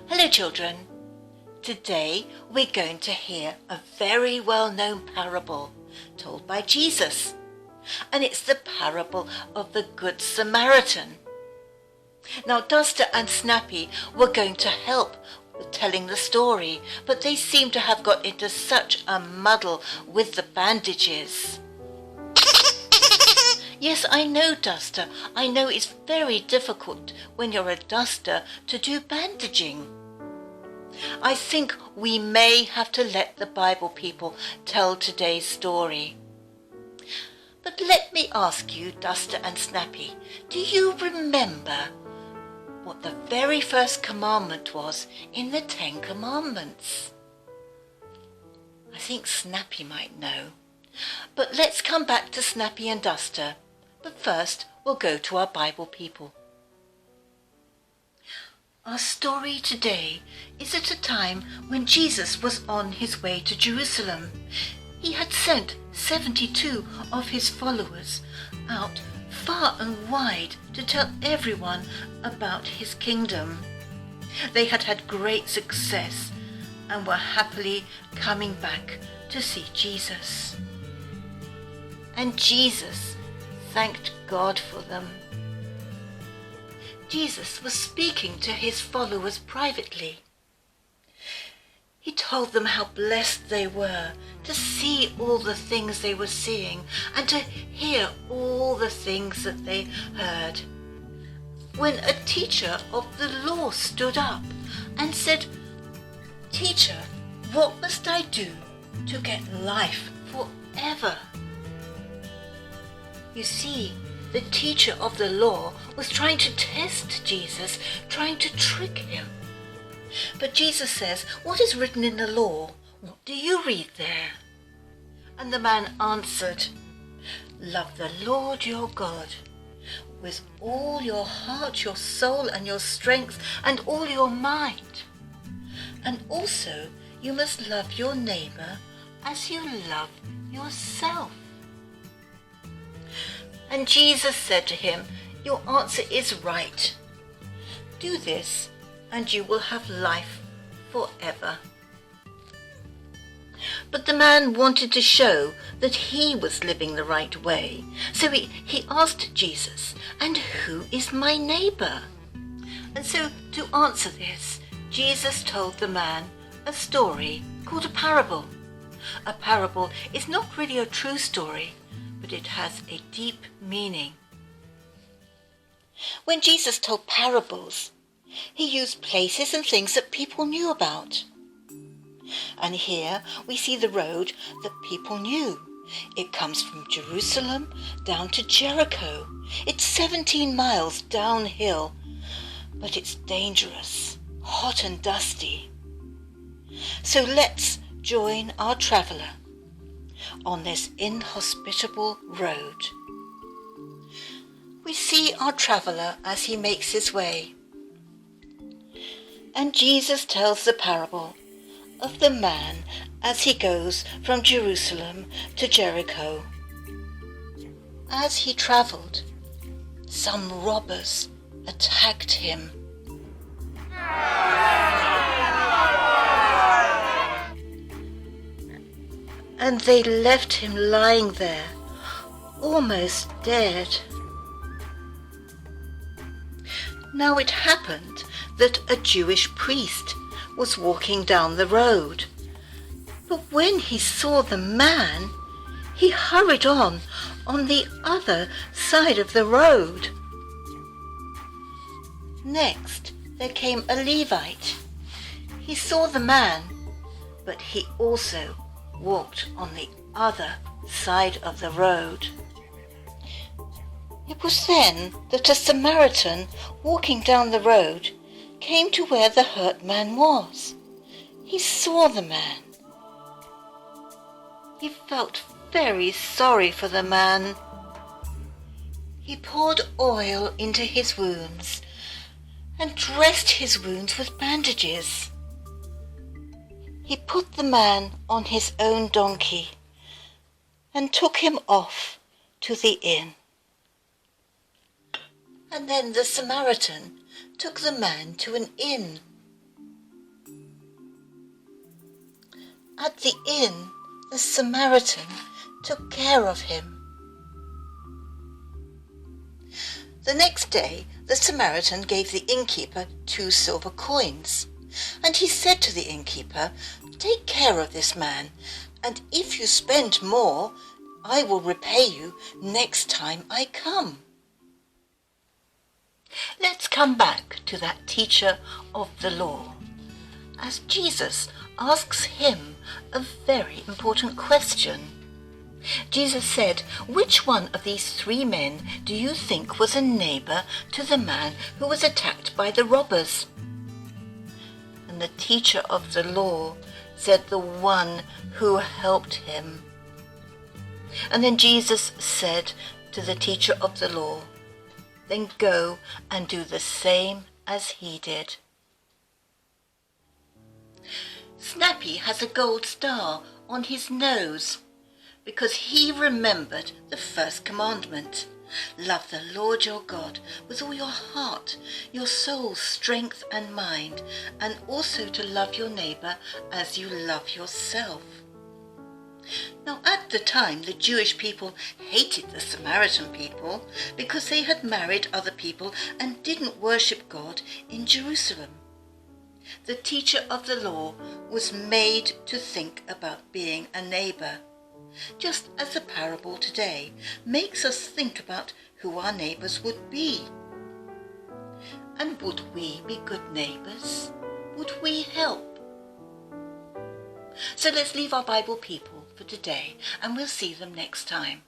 Hello children. Today we're going to hear a very well-known parable told by Jesus, and it's the parable of the Good Samaritan. Now Duster and Snappy were going to help with telling the story, but they seem to have got into such a muddle with the bandages. Yes, I know, Duster. I know it's very difficult when you're a duster to do bandaging. I think we may have to let the Bible people tell today's story. But let me ask you, Duster and Snappy, do you remember what the very first commandment was in the 10 Commandments? I think Snappy might know. But let's come back to Snappy and Duster. But first, we'll go to our Bible people. Our story today is at a time when Jesus was on his way to Jerusalem. He had sent 72 of his followers out far and wide to tell everyone about his kingdom. They had had great success and were happily coming back to see Jesus. And Jesus thanked God for them. Jesus was speaking to his followers privately. He told them how blessed they were to see all the things they were seeing and to hear all the things that they heard. When a teacher of the law stood up and said, "Teacher, what must I do to get life forever?" You see, the teacher of the law was trying to test Jesus, trying to trick him. But Jesus says, "What is written in the law? What do you read there?" And the man answered, "Love the Lord your God with all your heart, your soul, and your strength, and all your mind. And also you must love your neighbor as you love yourself." And Jesus said to him, "Your answer is right. Do this, and you will have life forever." But the man wanted to show that he was living the right way. So he asked Jesus, "And who is my neighbor?" And so to answer this, Jesus told the man a story called a parable. A parable is not really a true story, but it has a deep meaning. When Jesus told parables, he used places and things that people knew about. And here we see the road that people knew. It comes from Jerusalem down to Jericho. It's 17 miles downhill, but it's dangerous, hot and dusty. So let's join our traveller on this inhospitable road. We see our traveller as he makes his way. And Jesus tells the parable of the man as he goes from Jerusalem to Jericho. As he travelled, some robbers attacked him. And they left him lying there, almost dead. Now it happened that a Jewish priest was walking down the road. But when he saw the man, he hurried on the other side of the road. Next, there came a Levite. He saw the man, but he also walked on the other side of the road. It was then that a Samaritan walking down the road came to where the hurt man was. He saw the man. He felt very sorry for the man. He poured oil into his wounds and dressed his wounds with bandages. He put the man on his own donkey and took him off to the inn. And then the Samaritan took the man to an inn. At the inn, the Samaritan took care of him. The next day, the Samaritan gave the innkeeper 2 silver coins, and he said to the innkeeper, "Take care of this man, and if you spend more, I will repay you next time I come." Let's come back to that teacher of the law, as Jesus asks him a very important question. Jesus said, "Which one of these 3 men do you think was a neighbor to the man who was attacked by the robbers?" And the teacher of the law said, "The one who helped him." And then Jesus said to the teacher of the law, "Then go and do the same as he did." Snappy has a gold star on his nose because he remembered the first commandment. Love the Lord your God with all your heart, your soul, strength and mind, and also to love your neighbor as you love yourself. Now at the time, the Jewish people hated the Samaritan people because they had married other people and didn't worship God in Jerusalem. The teacher of the law was made to think about being a neighbor, just as the parable today makes us think about who our neighbors would be. And would we be good neighbors? Would we help? So let's leave our Bible people for today, and we'll see them next time.